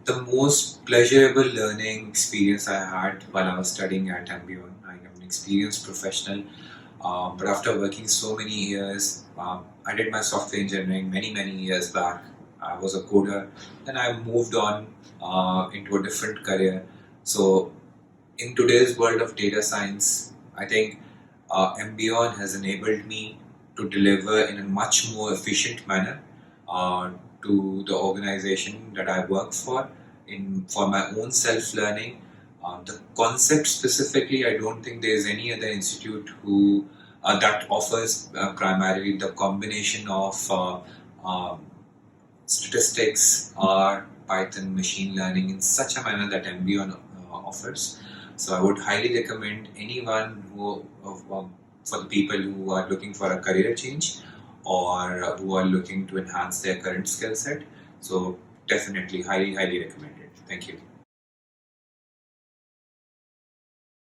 The most pleasurable learning experience I had while I was studying at Ambeone. I am an experienced professional, but after working so many years, I did my software engineering many years back. I was a coder, then I moved on into a different career. So, in today's world of data science, I think Ambeon has enabled me to deliver in a much more efficient manner uh, to the organization that I work for for my own self-learning. The concept specifically, I don't think there is any other institute who that offers primarily the combination of um, statistics or Python machine learning in such a manner that Ambion offers. So I would highly recommend anyone for the people who are looking for a career change or who are looking to enhance their current skill set. So definitely highly recommended. Thank you.